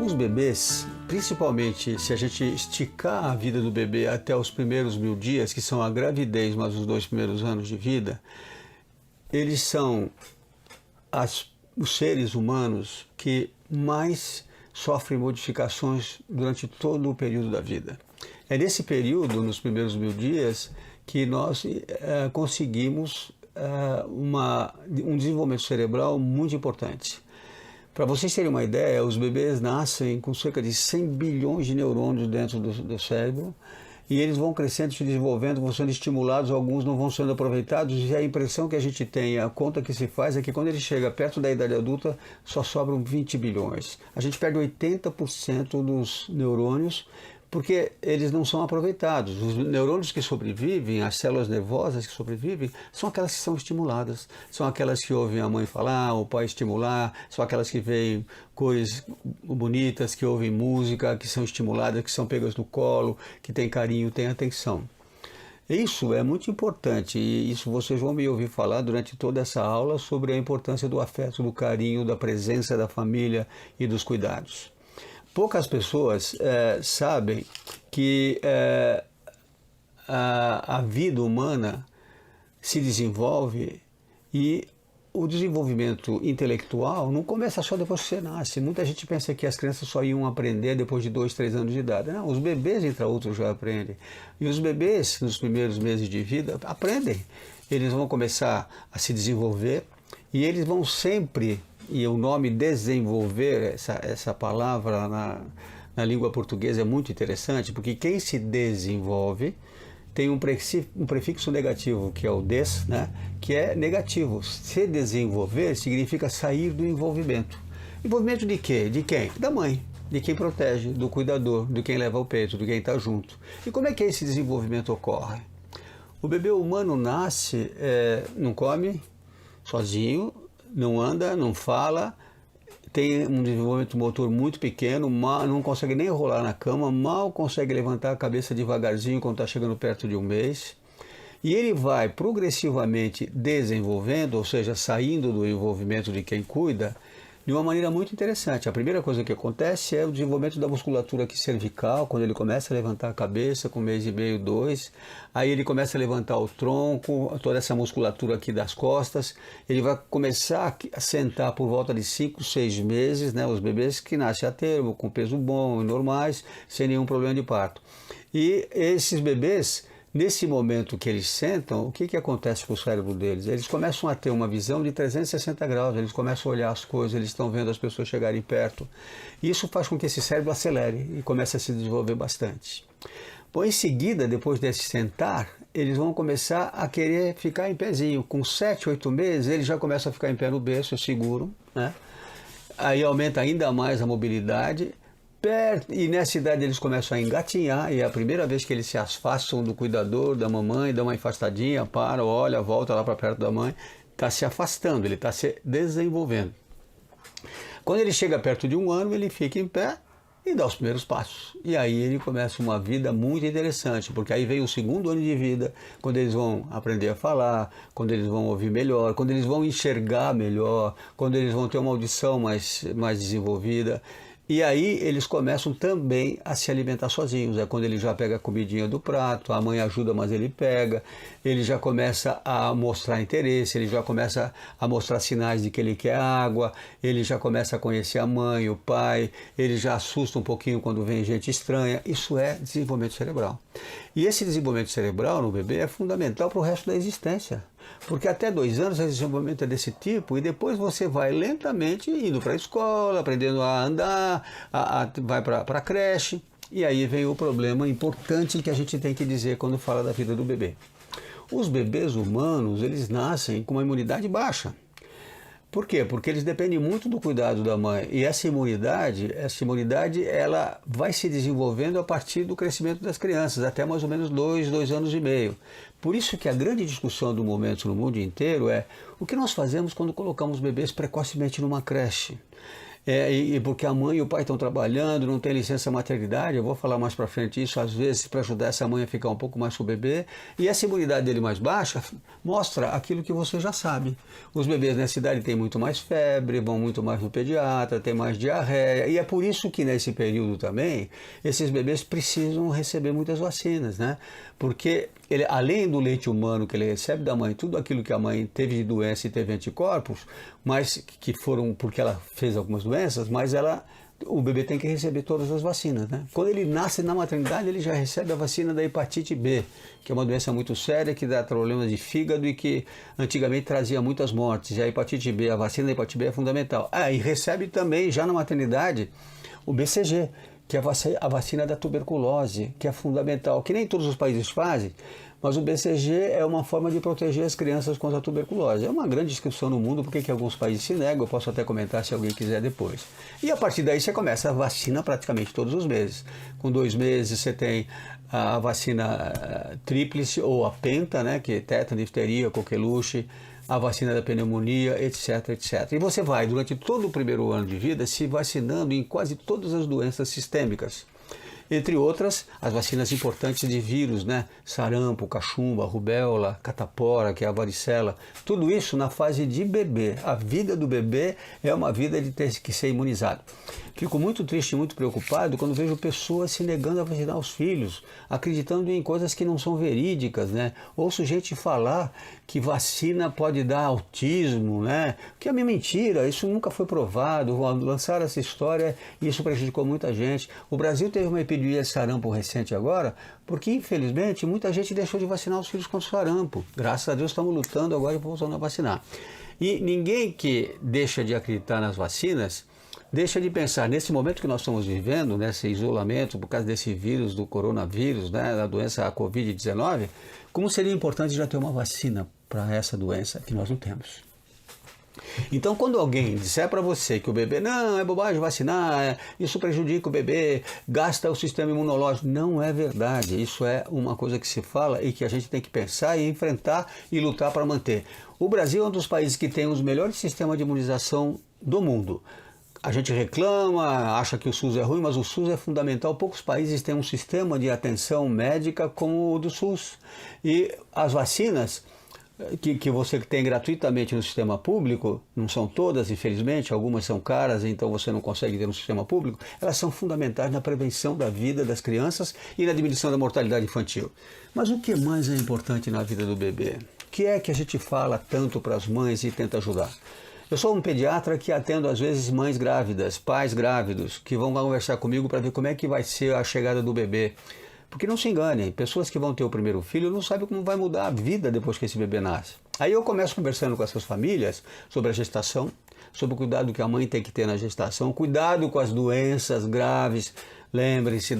Os bebês, principalmente se a gente esticar a vida do bebê até os primeiros 1000 dias, que são a gravidez mais os 2 primeiros anos de vida, eles são os seres humanos que mais sofrem modificações durante todo o período da vida. É nesse período, nos primeiros 1000 dias, que nós conseguimos um desenvolvimento cerebral muito importante. Para vocês terem uma ideia, os bebês nascem com cerca de 100 bilhões de neurônios dentro do cérebro e eles vão crescendo, se desenvolvendo, vão sendo estimulados, alguns não vão sendo aproveitados e a impressão que a gente tem, a conta que se faz é que quando ele chega perto da idade adulta só sobram 20 bilhões. A gente perde 80% dos neurônios porque eles não são aproveitados. Os neurônios que sobrevivem, as células nervosas que sobrevivem, são aquelas que são estimuladas, são aquelas que ouvem a mãe falar, o pai estimular, são aquelas que veem cores bonitas, que ouvem música, que são estimuladas, que são pegas no colo, que têm carinho, têm atenção. Isso é muito importante e isso vocês vão me ouvir falar durante toda essa aula sobre a importância do afeto, do carinho, da presença da família e dos cuidados. Poucas pessoas sabem que a vida humana se desenvolve e o desenvolvimento intelectual não começa só depois que você nasce. Muita gente pensa que as crianças só iam aprender depois de 2, 3 anos de idade. Não, os bebês, entre outros, já aprendem. E os bebês, nos primeiros meses de vida, aprendem. Eles vão começar a se desenvolver e eles vão sempre... E o nome desenvolver, essa palavra na língua portuguesa é muito interessante, porque quem se desenvolve tem um prefixo negativo, que é o des, né, que é negativo. Se desenvolver significa sair do envolvimento. Envolvimento de quê? De quem? Da mãe, de quem protege, do cuidador, de quem leva o peito, de quem está junto. E como é que esse desenvolvimento ocorre? O bebê humano nasce, não come sozinho, não anda, não fala, tem um desenvolvimento motor muito pequeno, não consegue nem rolar na cama, mal consegue levantar a cabeça devagarzinho quando está chegando perto de 1 mês. E ele vai progressivamente desenvolvendo, ou seja, saindo do envolvimento de quem cuida, de uma maneira muito interessante. A primeira coisa que acontece é o desenvolvimento da musculatura aqui cervical, quando ele começa a levantar a cabeça com 1 mês e meio, 2. Aí ele começa a levantar o tronco, toda essa musculatura aqui das costas. Ele vai começar a sentar por volta de 5, 6 meses, né? Os bebês que nascem a termo, com peso bom, normais, sem nenhum problema de parto. E esses bebês... Nesse momento que eles sentam, o que acontece com o cérebro deles? Eles começam a ter uma visão de 360 graus, eles começam a olhar as coisas, eles estão vendo as pessoas chegarem perto. Isso faz com que esse cérebro acelere e comece a se desenvolver bastante. Bom, em seguida, depois desse sentar, eles vão começar a querer ficar em pezinho. Com 7, 8 meses, eles já começam a ficar em pé no berço, seguro, né? Aí aumenta ainda mais a mobilidade. E nessa idade eles começam a engatinhar, e é a primeira vez que eles se afastam do cuidador, da mamãe, dão uma afastadinha, para, olha, volta lá para perto da mãe, está se afastando, ele está se desenvolvendo. Quando ele chega perto de 1 ano, ele fica em pé e dá os primeiros passos. E aí ele começa uma vida muito interessante, porque aí vem o 2º ano de vida, quando eles vão aprender a falar, quando eles vão ouvir melhor, quando eles vão enxergar melhor, quando eles vão ter uma audição mais desenvolvida. E aí eles começam também a se alimentar sozinhos. É quando ele já pega a comidinha do prato, a mãe ajuda, mas ele pega. Ele já começa a mostrar interesse, ele já começa a mostrar sinais de que ele quer água, ele já começa a conhecer a mãe, o pai, ele já assusta um pouquinho quando vem gente estranha. Isso é desenvolvimento cerebral. E esse desenvolvimento cerebral no bebê é fundamental para o resto da existência. Porque até 2 anos esse desenvolvimento é desse tipo e depois você vai lentamente indo para a escola, aprendendo a andar, vai para a creche. E aí vem o problema importante que a gente tem que dizer quando fala da vida do bebê. Os bebês humanos, eles nascem com uma imunidade baixa. Por quê? Porque eles dependem muito do cuidado da mãe. E essa imunidade ela vai se desenvolvendo a partir do crescimento das crianças, até mais ou menos 2 anos e meio. Por isso que a grande discussão do momento no mundo inteiro é o que nós fazemos quando colocamos bebês precocemente numa creche. e porque a mãe e o pai estão trabalhando, não tem licença maternidade, eu vou falar mais para frente isso, às vezes para ajudar essa mãe a ficar um pouco mais com o bebê, e essa imunidade dele mais baixa mostra aquilo que você já sabe. Os bebês nessa idade têm muito mais febre, vão muito mais no pediatra, tem mais diarreia, e é por isso que nesse período também, esses bebês precisam receber muitas vacinas, né? Porque ele, além do leite humano que ele recebe da mãe, tudo aquilo que a mãe teve de doença e teve anticorpos, mas que foram porque ela fez algumas doenças, mas o bebê tem que receber todas as vacinas, né? Quando ele nasce na maternidade, ele já recebe a vacina da hepatite B, que é uma doença muito séria, que dá problemas de fígado e que antigamente trazia muitas mortes. E a hepatite B, a vacina da hepatite B é fundamental. E recebe também, já na maternidade, o BCG, que é a vacina da tuberculose, que é fundamental, que nem todos os países fazem, mas o BCG é uma forma de proteger as crianças contra a tuberculose. É uma grande discussão no mundo, porque que alguns países se negam, eu posso até comentar se alguém quiser depois. E a partir daí você começa a vacina praticamente todos os meses. Com 2 meses você tem a vacina tríplice ou a penta, né, que é tétano, difteria, coqueluche, a vacina da pneumonia, etc, etc. E você vai, durante todo o primeiro ano de vida, se vacinando em quase todas as doenças sistêmicas. Entre outras, as vacinas importantes de vírus, né? Sarampo, cachumba, rubéola, catapora, que é a varicela. Tudo isso na fase de bebê. A vida do bebê é uma vida de ter que ser imunizado. Fico muito triste e muito preocupado quando vejo pessoas se negando a vacinar os filhos, acreditando em coisas que não são verídicas, né? Ouço gente falar que vacina pode dar autismo, né? Que é mentira, isso nunca foi provado. Lançaram essa história e isso prejudicou muita gente. O Brasil teve uma epidemia de sarampo recente agora, porque infelizmente muita gente deixou de vacinar os filhos contra o sarampo. Graças a Deus estamos lutando agora e voltando a vacinar. E ninguém que deixa de acreditar nas vacinas deixa de pensar, nesse momento que nós estamos vivendo, nesse isolamento por causa desse vírus, do coronavírus, né, da doença Covid-19, como seria importante já ter uma vacina para essa doença que nós não temos. Então, quando alguém disser para você que o bebê, não, é bobagem vacinar, isso prejudica o bebê, gasta o sistema imunológico, não é verdade. Isso é uma coisa que se fala e que a gente tem que pensar e enfrentar e lutar para manter. O Brasil é um dos países que tem os melhores sistemas de imunização do mundo. A gente reclama, acha que o SUS é ruim, mas o SUS é fundamental. Poucos países têm um sistema de atenção médica como o do SUS. E as vacinas que você tem gratuitamente no sistema público, não são todas, infelizmente, algumas são caras, então você não consegue ter no sistema público, elas são fundamentais na prevenção da vida das crianças e na diminuição da mortalidade infantil. Mas o que mais é importante na vida do bebê? O que é que a gente fala tanto para as mães e tenta ajudar? Eu sou um pediatra que atendo às vezes mães grávidas, pais grávidos, que vão conversar comigo para ver como é que vai ser a chegada do bebê. Porque não se enganem, pessoas que vão ter o primeiro filho não sabem como vai mudar a vida depois que esse bebê nasce. Aí eu começo conversando com essas famílias sobre a gestação, sobre o cuidado que a mãe tem que ter na gestação, cuidado com as doenças graves. Lembrem-se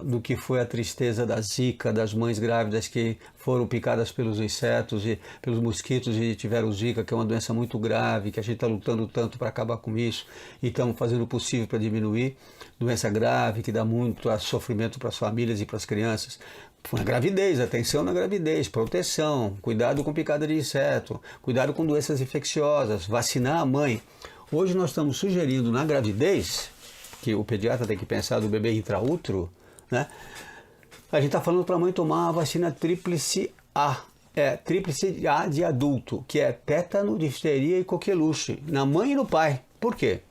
do que foi a tristeza da Zika, das mães grávidas que foram picadas pelos insetos e pelos mosquitos e tiveram Zika, que é uma doença muito grave, que a gente está lutando tanto para acabar com isso e estamos fazendo o possível para diminuir. Doença grave que dá muito sofrimento para as famílias e para as crianças. Na gravidez, atenção na gravidez, proteção, cuidado com picada de inseto, cuidado com doenças infecciosas, vacinar a mãe. Hoje nós estamos sugerindo na gravidez, que o pediatra tem que pensar do bebê intraútero, né? A gente está falando para a mãe tomar a vacina tríplice A. Tríplice A de adulto, que é tétano, difteria e coqueluche, na mãe e no pai. Por quê?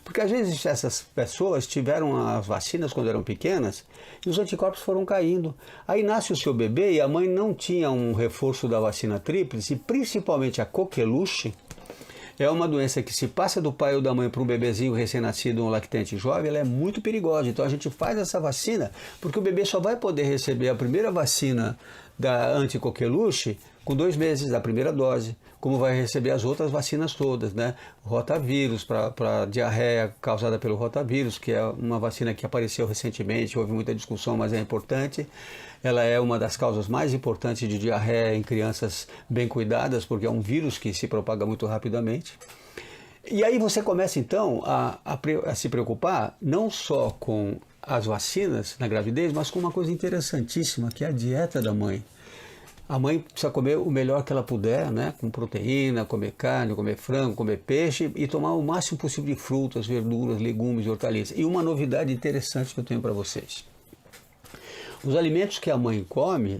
Porque às vezes essas pessoas tiveram as vacinas quando eram pequenas e os anticorpos foram caindo. Aí nasce o seu bebê e a mãe não tinha um reforço da vacina tríplice, e principalmente a coqueluche. É uma doença que se passa do pai ou da mãe para um bebezinho recém-nascido ou um lactente jovem, ela é muito perigosa. Então a gente faz essa vacina porque o bebê só vai poder receber a primeira vacina da anticoqueluche com 2 meses da primeira dose, como vai receber as outras vacinas todas, né? Rotavírus, para diarreia causada pelo rotavírus, que é uma vacina que apareceu recentemente, houve muita discussão, mas é importante. Ela é uma das causas mais importantes de diarreia em crianças bem cuidadas, porque é um vírus que se propaga muito rapidamente. E aí você começa então a se preocupar não só com as vacinas na gravidez, mas com uma coisa interessantíssima, que é a dieta da mãe. A mãe precisa comer o melhor que ela puder, né? Com proteína, comer carne, comer frango, comer peixe e tomar o máximo possível de frutas, verduras, legumes e hortaliças. E uma novidade interessante que eu tenho para vocês. Os alimentos que a mãe come,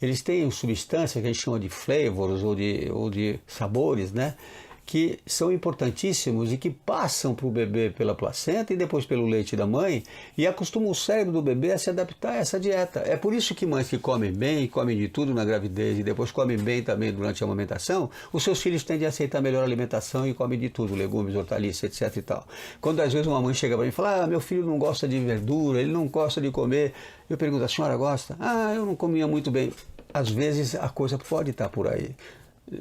eles têm substâncias que a gente chama de flavors ou de sabores, né? Que são importantíssimos e que passam para o bebê pela placenta e depois pelo leite da mãe e acostumam o cérebro do bebê a se adaptar a essa dieta. É por isso que mães que comem bem, comem de tudo na gravidez e depois comem bem também durante a amamentação, os seus filhos tendem a aceitar melhor a alimentação e comem de tudo, legumes, hortaliças, etc e tal. Quando às vezes uma mãe chega para mim e fala, meu filho não gosta de verdura, ele não gosta de comer, eu pergunto, a senhora gosta? Eu não comia muito bem. Às vezes a coisa pode estar por aí.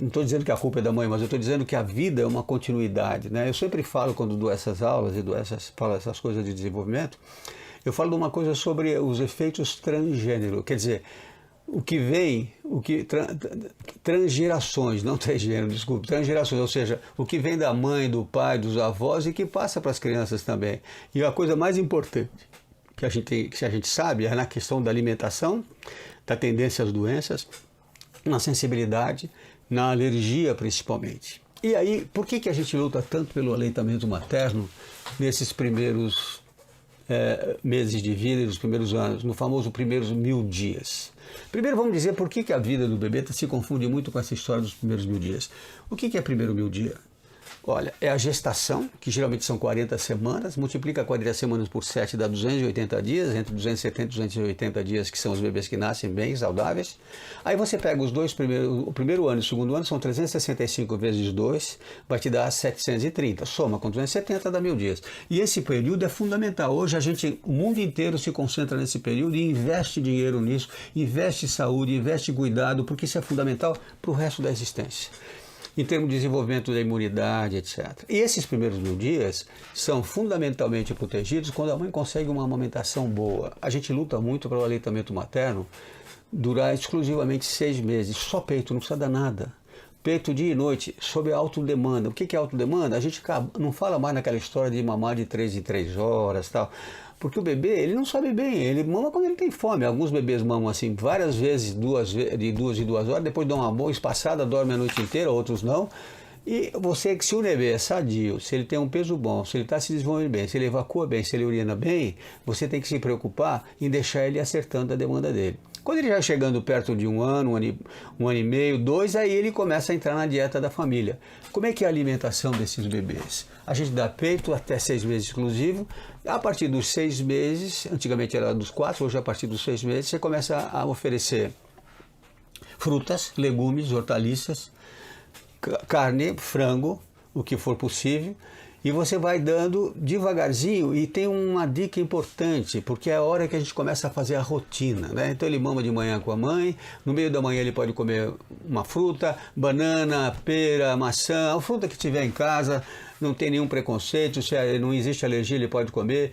Não estou dizendo que a culpa é da mãe, mas eu estou dizendo que a vida é uma continuidade, né? Eu sempre falo, quando dou essas aulas e falo essas coisas de desenvolvimento, eu falo de uma coisa sobre os efeitos transgênero, quer dizer, o que vem, transgerações, não transgênero, desculpe, transgerações, ou seja, o que vem da mãe, do pai, dos avós e que passa para as crianças também. E a coisa mais importante que a gente sabe é na questão da alimentação, da tendência às doenças, na sensibilidade, na alergia principalmente. E aí, por que a gente luta tanto pelo aleitamento materno nesses primeiros meses de vida e nos primeiros anos, no famoso primeiros 1000 dias? Primeiro vamos dizer por que a vida do bebê se confunde muito com essa história dos primeiros 1000 dias. O que é primeiro 1000 dias? Olha, é a gestação, que geralmente são 40 semanas, multiplica 40 semanas por 7 dá 280 dias, entre 270 e 280 dias que são os bebês que nascem bem, saudáveis. Aí você pega os dois primeiros, o primeiro ano e o segundo ano, são 365 vezes 2, vai te dar 730, soma com 270 dá 1000 dias. E esse período é fundamental. Hoje o mundo inteiro se concentra nesse período e investe dinheiro nisso, investe saúde, investe cuidado, porque isso é fundamental para o resto da existência, em termos de desenvolvimento da imunidade, etc. E esses primeiros 1000 dias são fundamentalmente protegidos quando a mãe consegue uma amamentação boa. A gente luta muito para o aleitamento materno durar exclusivamente 6 meses, só peito, não precisa dar nada. Peito dia e noite, sob a autodemanda. O que é autodemanda? A gente não fala mais naquela história de mamar de 3 em 3 horas e tal. Porque o bebê, ele não sabe bem, ele mama quando ele tem fome. Alguns bebês mamam assim várias vezes, de 2 em 2 horas, depois dão uma boa espaçada, dorme a noite inteira, outros não. E se o bebê é sadio, se ele tem um peso bom, se ele está se desenvolvendo bem, se ele evacua bem, se ele urina bem, você tem que se preocupar em deixar ele acertando a demanda dele. Quando ele já chegando perto de um ano e meio, 2, aí ele começa a entrar na dieta da família. Como é que é a alimentação desses bebês? A gente dá peito até 6 meses exclusivo. A partir dos 6 meses, antigamente era dos 4, hoje a partir dos 6 meses, você começa a oferecer frutas, legumes, hortaliças, carne, frango, o que for possível. E você vai dando devagarzinho, e tem uma dica importante, porque é a hora que a gente começa a fazer a rotina, né? Então ele mama de manhã com a mãe, no meio da manhã ele pode comer uma fruta, banana, pera, maçã, a fruta que tiver em casa, não tem nenhum preconceito, se não existe alergia ele pode comer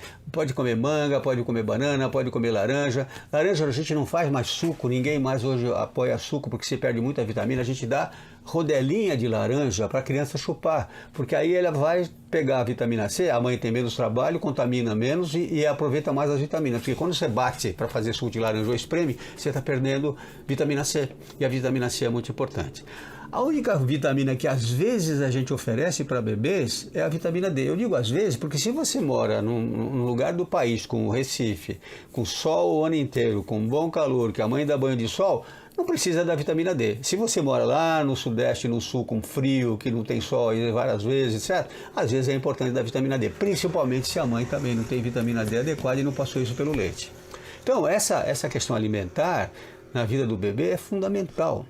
manga, pode comer banana, pode comer laranja. Laranja a gente não faz mais suco, ninguém mais hoje apoia suco porque se perde muita vitamina, a gente dá rodelinha de laranja para a criança chupar, porque aí ela vai pegar a vitamina C, a mãe tem menos trabalho, contamina menos e aproveita mais as vitaminas, porque quando você bate para fazer suco de laranja ou espreme, você está perdendo vitamina C, e a vitamina C é muito importante. A única vitamina que às vezes a gente oferece para bebês é a vitamina D. Eu digo às vezes porque se você mora num lugar do país, como o Recife, com sol o ano inteiro, com bom calor, que a mãe dá banho de sol, não precisa da vitamina D. Se você mora lá no sudeste, no sul, com frio, que não tem sol várias vezes, etc., às vezes é importante dar vitamina D, principalmente se a mãe também não tem vitamina D adequada e não passou isso pelo leite. Então, essa questão alimentar na vida do bebê é fundamental.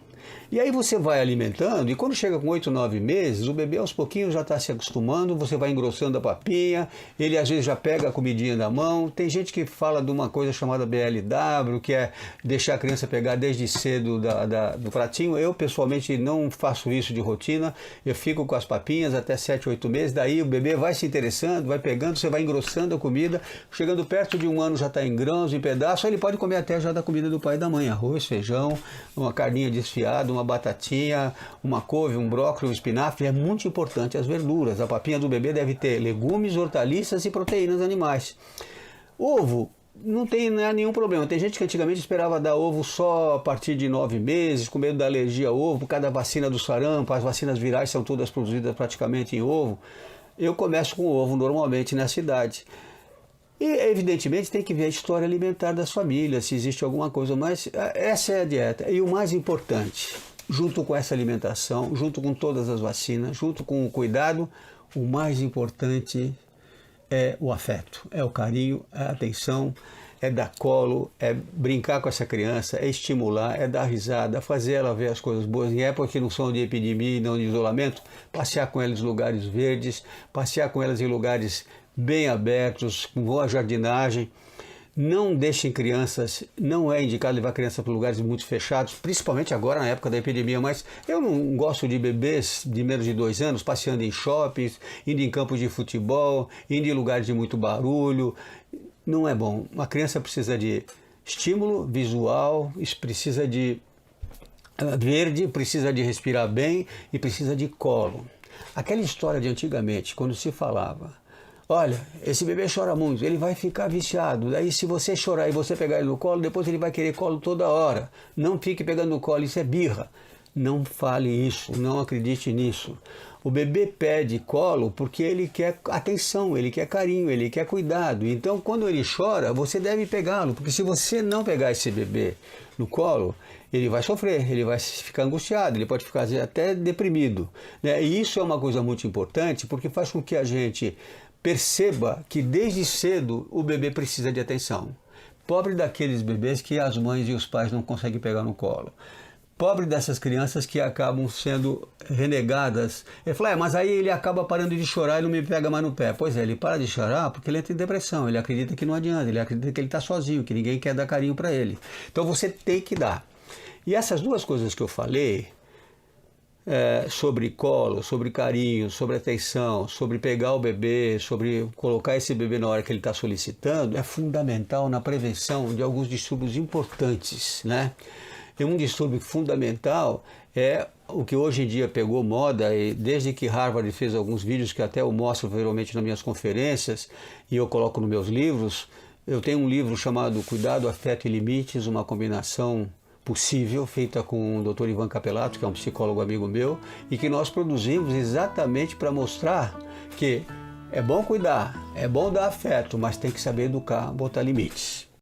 E aí você vai alimentando, e quando chega com 8, 9 meses, o bebê aos pouquinhos já está se acostumando, você vai engrossando a papinha, ele às vezes já pega a comidinha na mão. Tem gente que fala de uma coisa chamada BLW, que é deixar a criança pegar desde cedo do pratinho. Eu pessoalmente não faço isso de rotina, eu fico com as papinhas até 7, 8 meses, daí o bebê vai se interessando, vai pegando, você vai engrossando a comida, chegando perto de 1 ano já está em grãos, em pedaços, ele pode comer até já da comida do pai e da mãe, arroz, feijão, uma carninha desfiada, uma batatinha, uma couve, um brócolis, um espinafre. É muito importante as verduras. A papinha do bebê deve ter legumes, hortaliças e proteínas animais. Ovo, não tem nenhum problema. Tem gente que antigamente esperava dar ovo só a partir de 9 meses, com medo da alergia ao ovo, por causa da vacina do sarampo, as vacinas virais são todas produzidas praticamente em ovo. Eu começo com ovo normalmente nessa idade. E, evidentemente, tem que ver a história alimentar das famílias, se existe alguma coisa, mas essa é a dieta. E o mais importante, junto com essa alimentação, junto com todas as vacinas, junto com o cuidado, o mais importante é o afeto, é o carinho, é a atenção, é dar colo, é brincar com essa criança, é estimular, é dar risada, fazer ela ver as coisas boas. Em épocas que não são de epidemia e não de isolamento, passear com elas em lugares verdes, passear com elas em lugares bem abertos, com boa jardinagem. Não deixem crianças, não é indicado levar crianças para lugares muito fechados, principalmente agora na época da epidemia, mas eu não gosto de bebês de menos de 2 anos passeando em shoppings, indo em campos de futebol, indo em lugares de muito barulho. Não é bom. Uma criança precisa de estímulo visual, precisa de verde, precisa de respirar bem e precisa de colo. Aquela história de antigamente, quando se falava: olha, esse bebê chora muito, ele vai ficar viciado. Daí se você chorar e você pegar ele no colo, depois ele vai querer colo toda hora. Não fique pegando no colo, isso é birra. Não fale isso, não acredite nisso. O bebê pede colo porque ele quer atenção, ele quer carinho, ele quer cuidado. Então quando ele chora, você deve pegá-lo, porque se você não pegar esse bebê no colo, ele vai sofrer, ele vai ficar angustiado, ele pode ficar até deprimido, né? E isso é uma coisa muito importante, porque faz com que a gente perceba que desde cedo o bebê precisa de atenção. Pobre daqueles bebês que as mães e os pais não conseguem pegar no colo. Pobre dessas crianças que acabam sendo renegadas. Ele fala: mas aí ele acaba parando de chorar e não me pega mais no pé. Pois é, ele para de chorar porque ele entra em depressão, ele acredita que não adianta, ele acredita que ele está sozinho, que ninguém quer dar carinho para ele. Então você tem que dar. E essas duas coisas que eu falei, sobre colo, sobre carinho, sobre atenção, sobre pegar o bebê, sobre colocar esse bebê na hora que ele está solicitando, é fundamental na prevenção de alguns distúrbios importantes, né? E um distúrbio fundamental é o que hoje em dia pegou moda, e desde que Harvard fez alguns vídeos que até eu mostro geralmente nas minhas conferências e eu coloco nos meus livros. Eu tenho um livro chamado Cuidado, Afeto e Limites, uma combinação possível, feita com o Dr. Ivan Capelato, que é um psicólogo amigo meu, e que nós produzimos exatamente para mostrar que é bom cuidar, é bom dar afeto, mas tem que saber educar, botar limites.